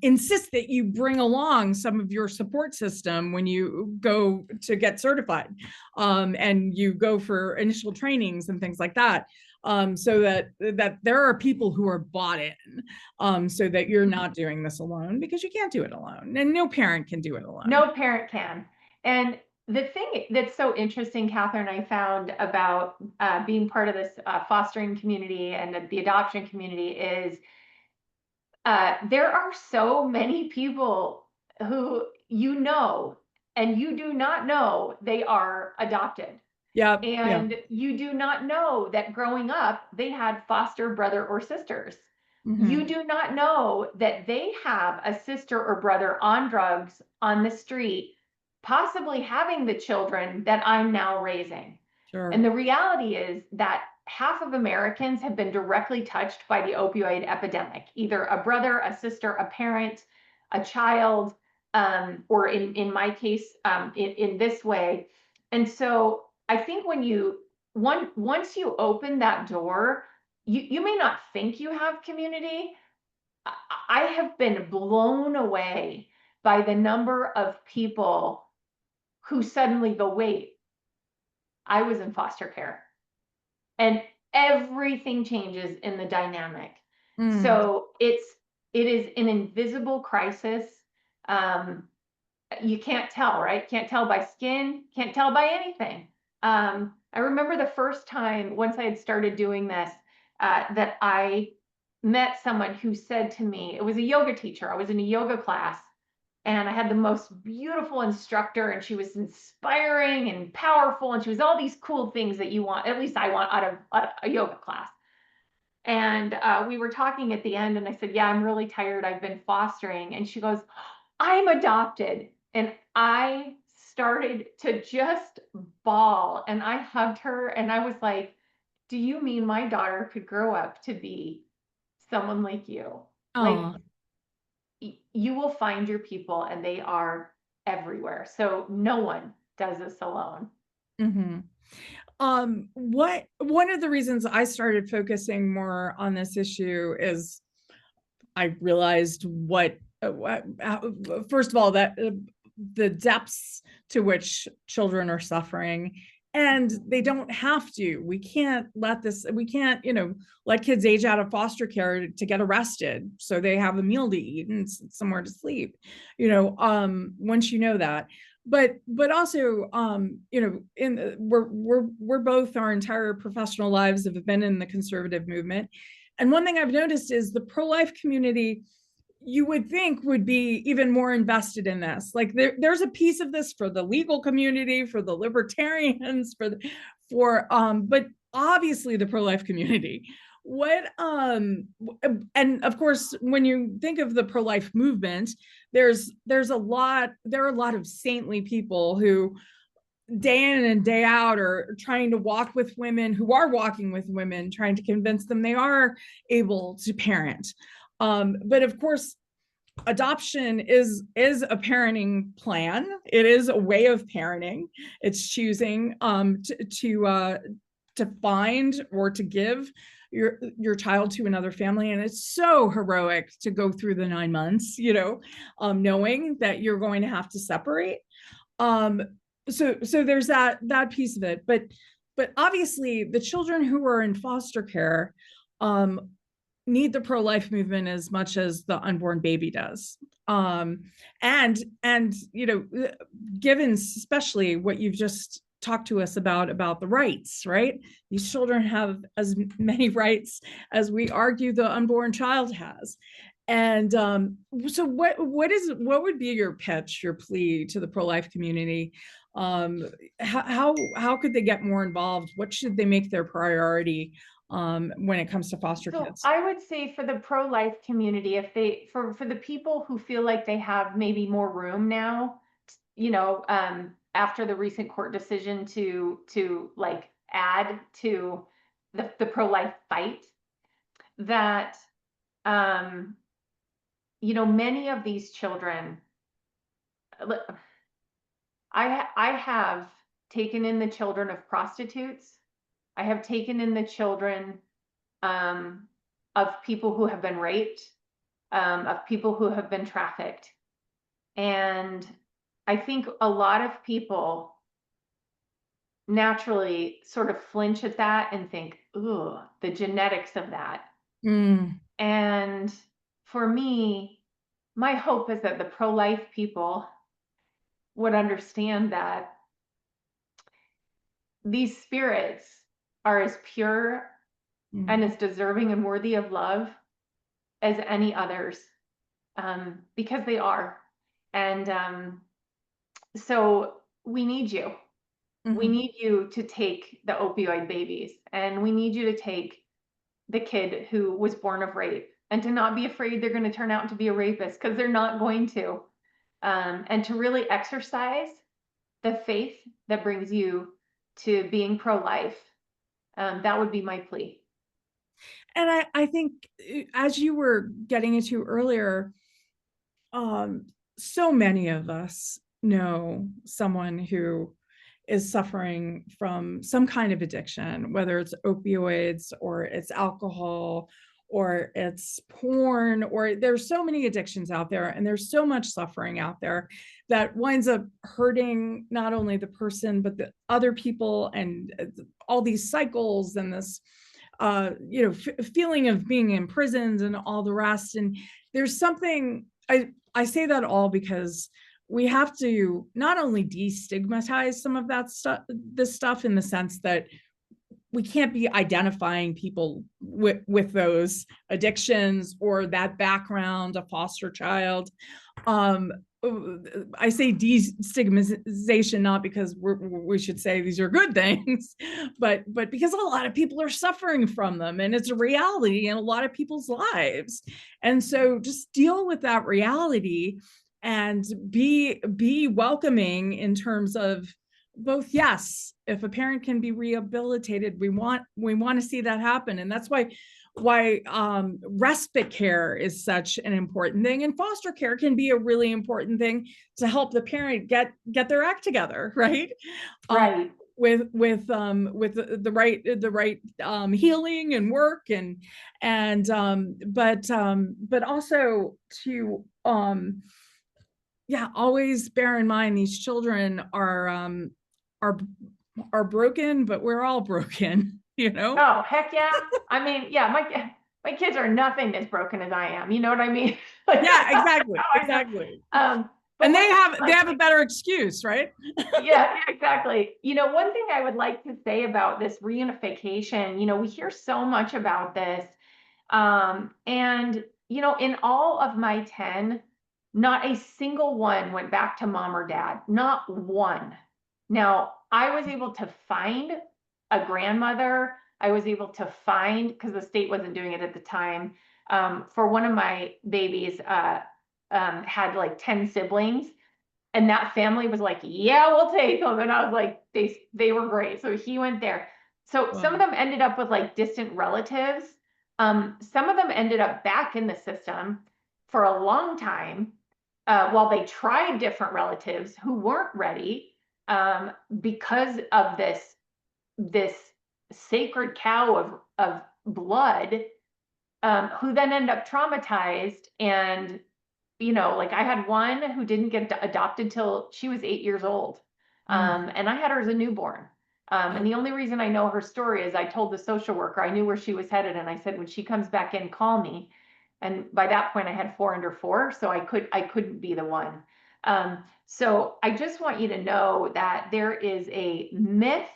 insist that you bring along some of your support system when you go to get certified, and you go for initial trainings and things like that, so that there are people who are bought in, so that you're not doing this alone, because you can't do it alone, and no parent can do it alone. No parent can. And the thing that's so interesting, Kathryn, I found about being part of this fostering community and the adoption community is, there are so many people who and you do not know they are adopted. Yeah, yeah. And you do not know that growing up, they had foster brother or sisters. You Hmm. do not know that they have a sister or brother on drugs on the street, possibly having the children that I'm now raising. And Sure. the reality is that half of Americans have been directly touched by the opioid epidemic, either a brother, a sister, a parent, a child. or in my case, in this way. And so I think when once you open that door, you may not think you have community. I have been blown away by the number of people who suddenly go, wait, I was in foster care. And everything changes in the dynamic. Mm. So it is an invisible crisis. Um, you can't tell, right? Can't tell by skin, can't tell by anything. I remember the first time, once I had started doing this, that I met someone who said to me, it was a yoga teacher. I was in a yoga class and I had the most beautiful instructor, and she was inspiring and powerful, and she was all these cool things that you want, at least I want out of a yoga class. And we were talking at the end, and I said, yeah, I'm really tired. I've been fostering. And she goes, I'm adopted. And I started to just bawl, and I hugged her, and I was like, do you mean my daughter could grow up to be someone like you? Like, Oh. you will find your people, and they are everywhere. So no one does this alone. Hmm. What one of the reasons I started focusing more on this issue is I realized first of all, that the depths to which children are suffering, and they don't have to. We can't we can't, let kids age out of foster care to get arrested so they have a meal to eat and somewhere to sleep, once you know that. But also, in we're both, our entire professional lives have been in the conservative movement. And one thing I've noticed is the pro-life community, you would think, would be even more invested in this. Like there's a piece of this for the legal community, for the libertarians, but obviously the pro-life community. What and of course, when you think of the pro-life movement, there are a lot of saintly people who day in and day out are trying to walk with women, who are walking with women, trying to convince them they are able to parent. But of course, adoption is a parenting plan. It is a way of parenting. It's choosing to find or to give your child to another family, and it's so heroic to go through the 9 months, knowing that you're going to have to separate. Um, so there's that piece of it, but obviously the children who are in foster care need the pro-life movement as much as the unborn baby does. And given especially what you've just talked to us about the rights, right? These children have as many rights as we argue the unborn child has. And so what would be your pitch, your plea to the pro-life community? How could they get more involved? What should they make their priority when it comes to foster So kids? I would say for the pro-life community, if they for the people who feel like they have maybe more room now, after the recent court decision to like add to the pro-life fight, that many of these children, I have taken in the children of prostitutes. I have taken in the children um, of people who have been raped, of people who have been trafficked. And I think a lot of people naturally sort of flinch at that and think, ooh, the genetics of that. Mm, And for me, my hope is that the pro-life people would understand that these spirits are as pure and mm, as deserving and worthy of love as any others, because they are. And so we need you. We mhm. need you to take the opioid babies, and we need you to take the kid who was born of rape, and to not be afraid they're going to turn out to be a rapist, because they're not going to. And to really exercise the faith that brings you to being pro-life. That would be my plea. And I think, as you were getting into earlier, so many of us know someone who is suffering from some kind of addiction, whether it's opioids or it's alcohol or it's porn, or there's so many addictions out there, and there's so much suffering out there that winds up hurting not only the person but the other people, and all these cycles and this feeling of being imprisoned and all the rest. And there's something, I say that all because we have to not only destigmatize some of that stuff, this stuff, in the sense that we can't be identifying people with those addictions or that background, a foster child. um I say destigmatization not because we should say these are good things, but because a lot of people are suffering from them, and it's a reality in a lot of people's lives. And so just deal with that reality and be welcoming in terms of both. Yes, if a parent can be rehabilitated, we want to see that happen. And that's why respite care is such an important thing, and foster care can be a really important thing to help the parent get their act together, right? um, Right. with the right healing and work, but also to yeah, always bear in mind these children are are broken, but we're all broken, you know? Oh, heck yeah. I mean, yeah, my kids are nothing as broken as I am. You know what I mean? Like Yeah, that's exactly, how I know. exactly. But And one thing they I'd have like a to, better excuse, right? yeah, yeah, exactly. One thing I would like to say about this reunification, we hear so much about this. And in all of my 10, not a single one went back to mom or dad, not one. Now, I was able to find a grandmother. I was able to find, because the state wasn't doing it at the time, for one of my babies, had like 10 siblings. And that family was like, yeah, we'll take them. And I was like, they were great. So he went there. So some of Wow. them ended up with like distant relatives. Some of them ended up back in the system for a long time, while they tried different relatives who weren't ready, because of this sacred cow of blood, who then end up traumatized. And like I had one who didn't get adopted till she was 8 years old. Mm. And I had her as a newborn. And Oh, the only reason I know her story is I told the social worker, I knew where she was headed. And I said, when she comes back in, call me. And by that point I had 4 under 4, so I couldn't be the one. So I just want you to know that there is a myth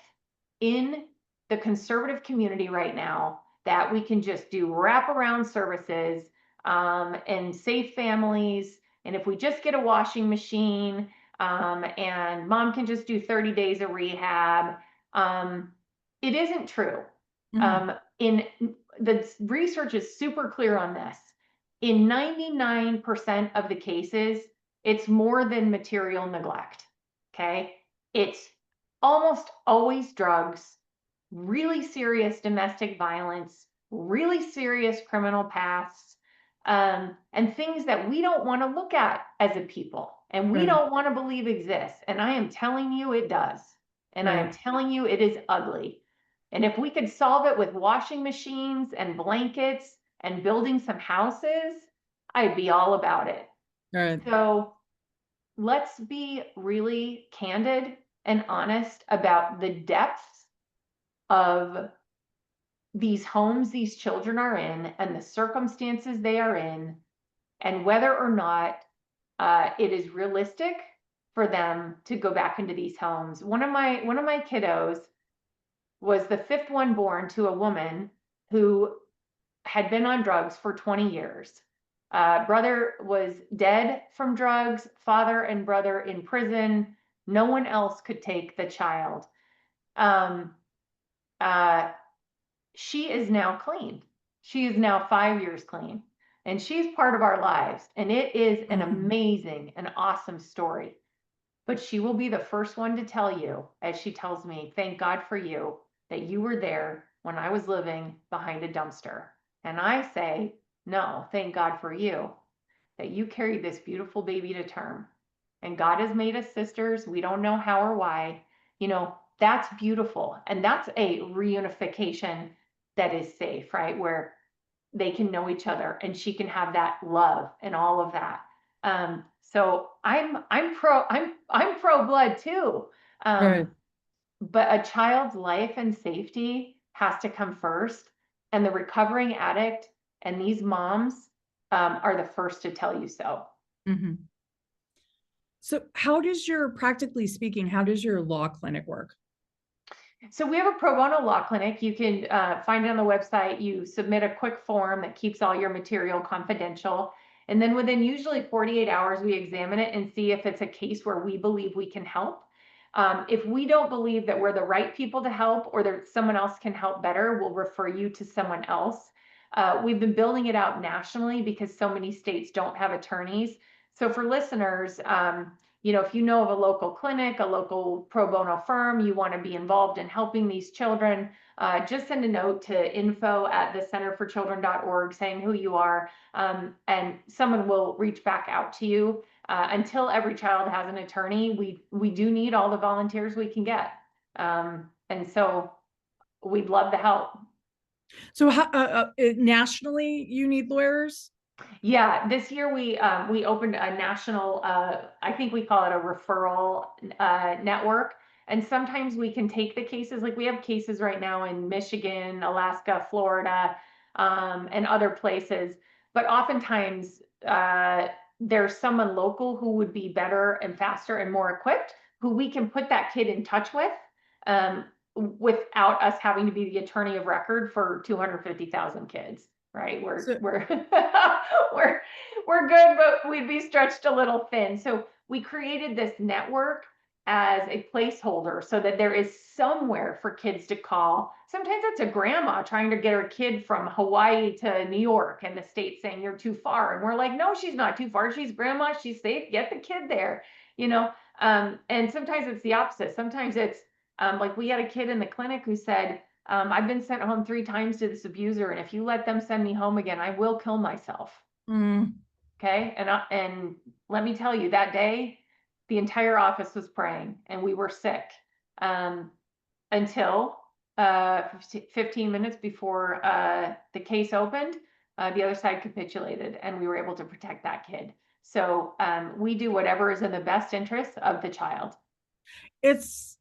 in the conservative community right now that we can just do wraparound services, and safe families. And if we just get a washing machine, and mom can just do 30 days of rehab, it isn't true. mm, In the research is super clear on this. In 99% of the cases, it's more than material neglect. Okay. It's almost always drugs, really serious domestic violence, really serious criminal pasts, and things that we don't want to look at as a people and we right, don't want to believe exists. And I am telling you it does. And I am right. telling you it is ugly. And if we could solve it with washing machines and blankets and building some houses, I'd be all about it. Right. So let's be really candid and honest about the depths of these homes these children are in and the circumstances they are in, and whether or not it is realistic for them to go back into these homes. One of my kiddos was the fifth one born to a woman who had been on drugs for 20 years. Brother was dead from drugs, father and brother in prison. No one else could take the child. Um, uh, she is now clean. She is now 5 years clean, and she's part of our lives. And it is an Mm. amazing and awesome story. But she will be the first one to tell you, as she tells me, thank God for you, that you were there when I was living behind a dumpster. And I say, no, thank God for you. that you carried this beautiful baby to term. And God has made us sisters. We don't know how or why. You know, that's beautiful. And that's a reunification that is safe, right? Where they can know each other and she can have that love and all of that. So I'm pro blood too. Right. But a child's life and safety has to come first. And the recovering addict and these moms are the first to tell you so. Mhm. So practically speaking, how does your law clinic work? So we have a pro bono law clinic. You can find it on the website. You submit a quick form that keeps all your material confidential. And then within usually 48 hours, we examine it and see if it's a case where we believe we can help. If we don't believe that we're the right people to help or that someone else can help better, we'll refer you to someone else. We've been building it out nationally because so many states don't have attorneys. So for listeners, you know, if you know of a local clinic, a local pro bono firm, you want to be involved in helping these children, just send a note to info@thecenterforchildren.org saying who you are, and someone will reach back out to you. Until every child has an attorney, we do need all the volunteers we can get. And so we'd love to help. So nationally, you need lawyers? Yeah, this year we opened a national, I think we call it a referral network. And sometimes we can take the cases, like we have cases right now in Michigan, Alaska, Florida, and other places. But oftentimes there's someone local who would be better and faster and more equipped, who we can put that kid in touch with, without us having to be the attorney of record for 250,000 kids. Right? So We're we're good, but we'd be stretched a little thin. So we created this network as a placeholder so that there is somewhere for kids to call. Sometimes it's a grandma trying to get her kid from Hawaii to New York and the state saying you're too far. And we're like, no, she's not too far. She's grandma. She's safe. Get the kid there, you know? And sometimes it's the opposite. Sometimes it's like we had a kid in the clinic who said, I've been sent home 3 times to this abuser, and if you let them send me home again, I will kill myself. mm, Okay. And let me tell you, that day, the entire office was praying and we were sick, um, until 15 minutes before the case opened. The other side capitulated and we were able to protect that kid. So we do whatever is in the best interest of the child. it's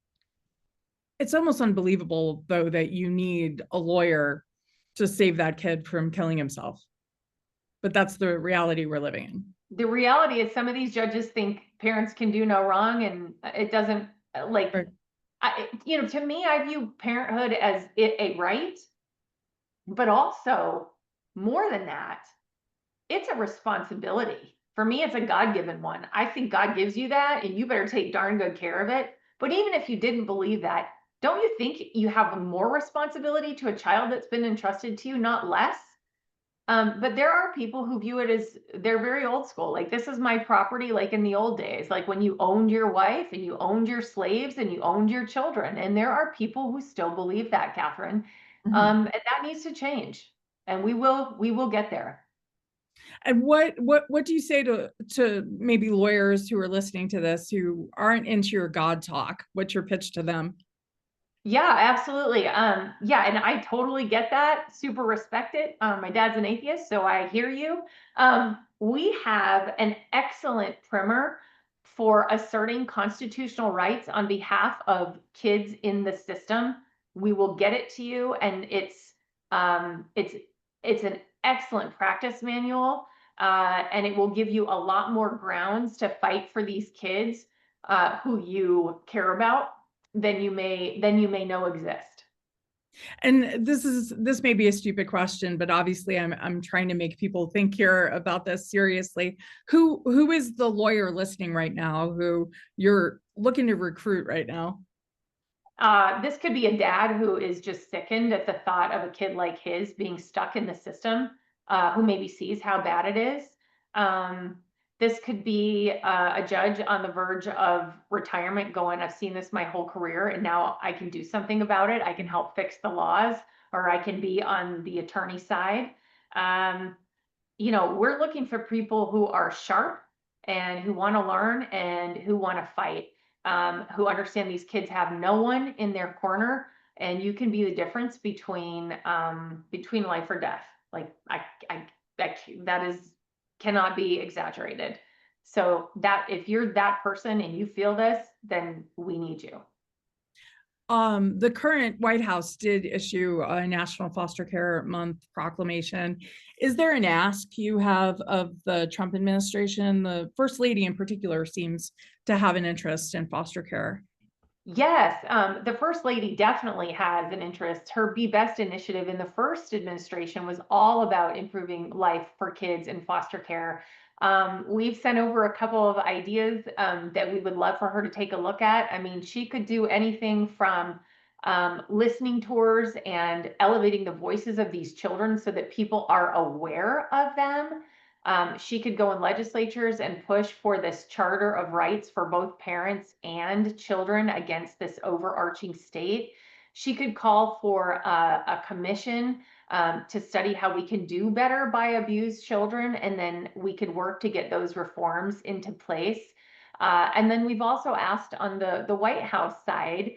it's almost unbelievable though that you need a lawyer to save that kid from killing himself. But that's the reality we're living in. The reality is some of these judges think parents can do no wrong, and it doesn't, like, Right. you know, to me, I view parenthood as a right, but also more than that, it's a responsibility. For me, it's a God-given one. I think God gives you that, and you better take darn good care of it. But even if you didn't believe that, don't you think you have more responsibility to a child that's been entrusted to you, not less? But there are people who view it as they're very old school. Like, this is my property, like in the old days, like when you owned your wife and you owned your slaves and you owned your children. And there are people who still believe that, Kathryn. Mhm. And that needs to change. And we will get there. And what do you say to maybe lawyers who are listening to this who aren't into your God talk? What's your pitch to them? Yeah, absolutely. Yeah, and I totally get that. Super respect it. My dad's an atheist, so I hear you. We have an excellent primer for asserting constitutional rights on behalf of kids in the system. We will get it to you, and it's an excellent practice manual, and it will give you a lot more grounds to fight for these kids who you care about than you may know exist. And this may be a stupid question, but obviously I'm trying to make people think here about this seriously. Who is the lawyer listening right now who you're looking to recruit right now? This could be a dad who is just sickened at the thought of a kid like his being stuck in the system, who maybe sees how bad it is. Um, this could be a judge on the verge of retirement going, I've seen this my whole career and now I can do something about it. I can help fix the laws, or I can be on the attorney side. Um, we're looking for people who are sharp and who want to learn and who want to fight, who understand these kids have no one in their corner, and you can be the difference between life or death. Like I that is cannot be exaggerated. So that if you're that person and you feel this, then we need you. The current White House did issue a National Foster Care Month proclamation. Is there an ask you have of the Trump administration? The First Lady in particular seems to have an interest in foster care. Yes, the First Lady definitely has an interest. Her Be Best initiative in the first administration was all about improving life for kids in foster care. We've sent over a couple of ideas that we would love for her to take a look at. I mean, she could do anything from listening tours and elevating the voices of these children so that people are aware of them. She could go in legislatures and push for this charter of rights for both parents and children against this overarching state. She could call for a commission to study how we can do better by abused children, and then we could work to get those reforms into place. And then we've also asked on the White House side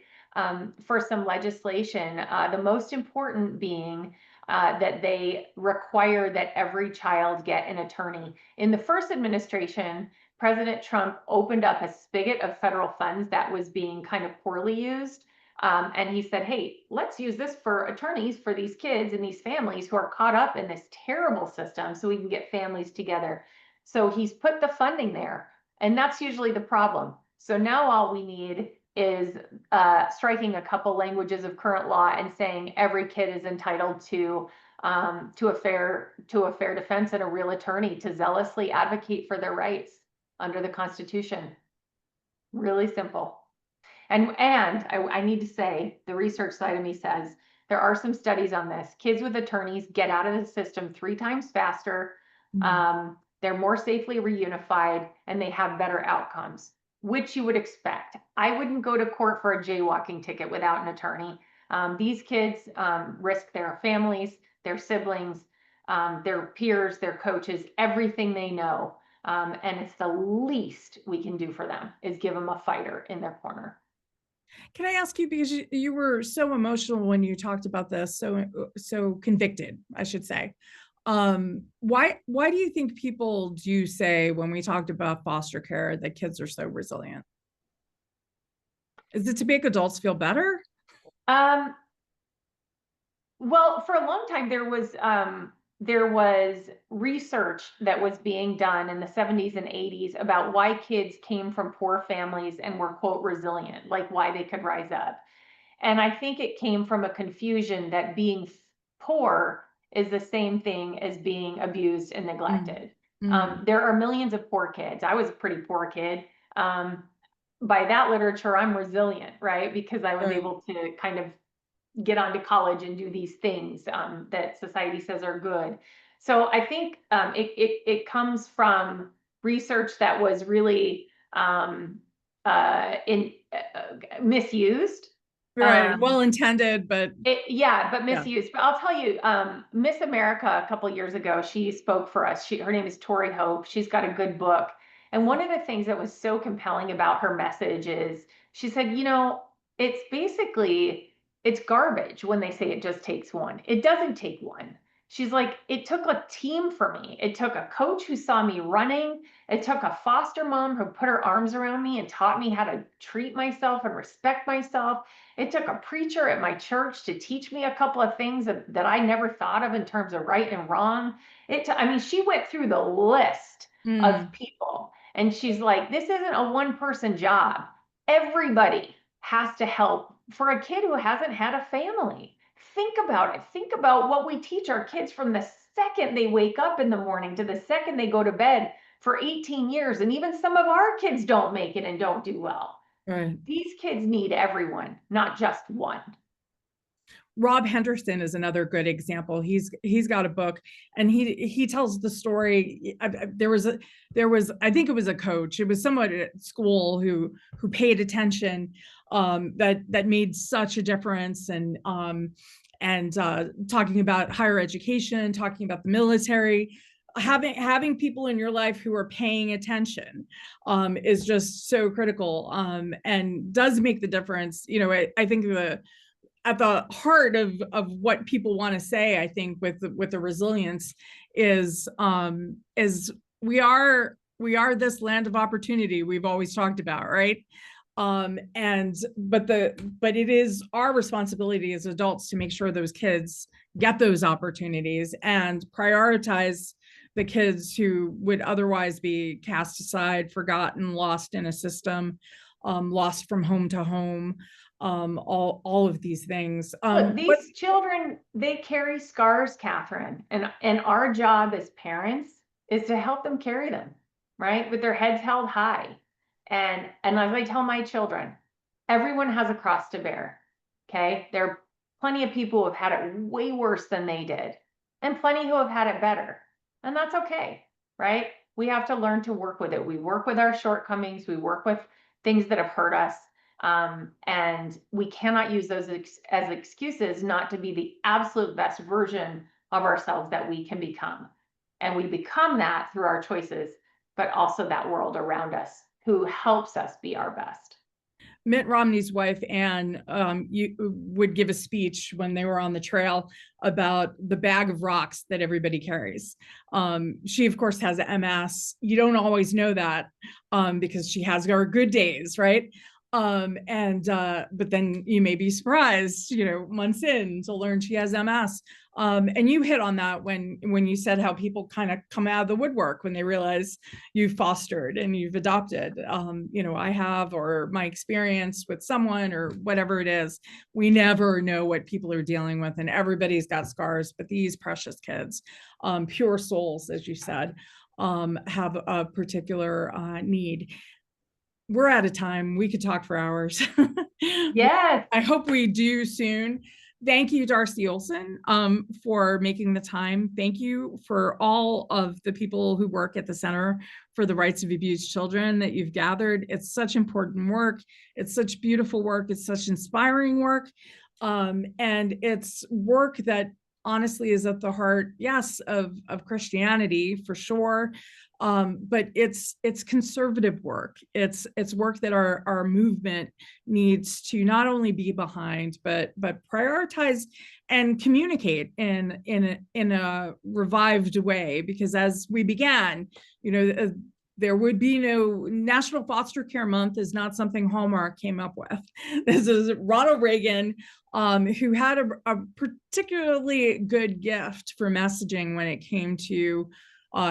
for some legislation, the most important being that they require that every child get an attorney. In the first administration, President Trump opened up a spigot of federal funds that was being kind of poorly used. And he said, hey, let's use this for attorneys for these kids and these families who are caught up in this terrible system so we can get families together. So he's put the funding there. And that's usually the problem. So now all we need is striking a couple languages of current law and saying every kid is entitled to a fair defense and a real attorney to zealously advocate for their rights under the Constitution. Really simple. And I need to say, the research side of me says there are some studies on this. Kids with attorneys get out of the system 3 times faster. They're more safely reunified and they have better outcomes, which you would expect. I wouldn't go to court for a jaywalking ticket without an attorney. These kids risk their families, their siblings, their peers, their coaches, everything they know. And it's the least we can do for them is give them a fighter in their corner. Can I ask you, because you were so emotional when you talked about this, so convicted, I should say. Why do you think people do say when we talked about foster care that kids are so resilient? Is it to make adults feel better? Well, for a long time there was research that was being done in the 70s and 80s about why kids came from poor families and were, quote, resilient, like why they could rise up. And I think it came from a confusion that being poor is the same thing as being abused and neglected. There are millions of poor kids. I was a pretty poor kid. By that literature, I'm resilient, right? Because I was able to kind of get on to college and do these things that society says are good. So I think it comes from research that was really misused. Right, well intended, but But misused. But I'll tell you, Miss America a couple years ago, she spoke for us. Her name is Tori Hope. She's got a good book. And one of the things that was so compelling about her message is she said, it's basically, it's garbage when they say it just takes one. It doesn't take one. She's like, it took a team for me. It took a coach who saw me running. It took a foster mom who put her arms around me and taught me how to treat myself and respect myself. It took a preacher at my church to teach me a couple of things that I never thought of in terms of right and wrong. I mean, she went through the list of people and she's like, this isn't a one-person job. Everybody has to help for a kid who hasn't had a family. Think about it. Think about what we teach our kids from the second they wake up in the morning to the second they go to bed for 18 years. And even some of our kids don't make it and don't do well. Right. These kids need everyone, not just one. Rob Henderson is another good example. He's got a book and he tells the story. There was I think it was a coach. It was someone at school who paid attention that made such a difference, and talking about higher education, talking about the military. having people in your life who are paying attention is just so critical, and does make the difference. You know, I think at the heart of what people want to say, I think with the resilience is we are this land of opportunity we've always talked about, right? And but it is our responsibility as adults to make sure those kids get those opportunities and prioritize the kids who would otherwise be cast aside, forgotten, lost in a system, lost from home to home, all of these things. Look, these children, they carry scars, Kathryn, and our job as parents is to help them carry them, right? With their heads held high. And as I tell my children, everyone has a cross to bear. Okay. There are plenty of people who have had it way worse than they did, and plenty who have had it better. And that's okay, right? We have to learn to work with it. We work with our shortcomings, we work with things that have hurt us. And we cannot use those as excuses not to be the absolute best version of ourselves that we can become. And we become that through our choices, but also that world around us who helps us be our best. Mitt Romney's wife, Ann, would give a speech when they were on the trail about the bag of rocks that everybody carries. She, of course, has MS. You don't always know that because she has her good days, right? But then you may be surprised, months in to learn she has MS. And you hit on that when you said how people kind of come out of the woodwork when they realize you've fostered and you've adopted. I have, or my experience with someone or whatever it is, we never know what people are dealing with, and everybody's got scars, but these precious kids, pure souls, as you said, have a particular need. We're out of time. We could talk for hours. Yes. I hope we do soon. Thank you, Darcy Olsen, for making the time. Thank you for all of the people who work at the Center for the Rights of Abused Children that you've gathered. It's such important work. It's such beautiful work. It's such inspiring work. And it's work that honestly is at the heart, yes, of Christianity for sure. But it's conservative work. It's work that our movement needs to not only be behind, but prioritize and communicate in a revived way. Because as we began, there would be no National Foster Care Month is not something Hallmark came up with. This is Ronald Reagan, who had a particularly good gift for messaging when it came to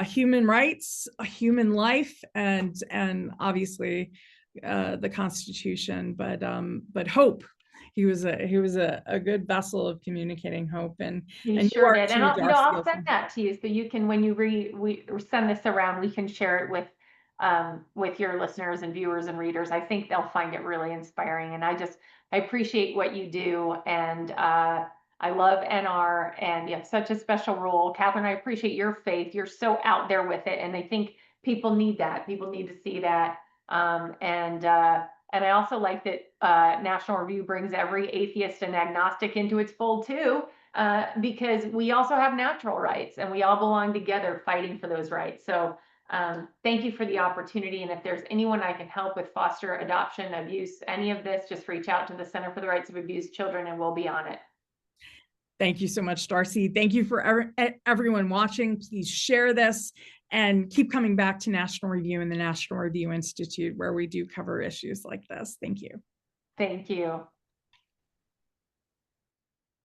human rights, human life, and obviously the Constitution, but hope. He was a good vessel of communicating hope, and He you sure are did. too, And Darcy I'll Olsen. send that to you so you can, when we send this around, we can share it with your listeners and viewers and readers. I think they'll find it really inspiring. And I appreciate what you do. And I love NR, and you have such a special role. Kathryn, I appreciate your faith. You're so out there with it. And I think people need that. People need to see that. And I also like that National Review brings every atheist and agnostic into its fold too, because we also have natural rights and we all belong together fighting for those rights. So thank you for the opportunity. And if there's anyone I can help with foster, adoption, abuse, any of this, just reach out to the Center for the Rights of Abused Children and we'll be on it. Thank you so much, Darcy. Thank you for everyone watching. Please share this and keep coming back to National Review and the National Review Institute, where we do cover issues like this. Thank you. Thank you.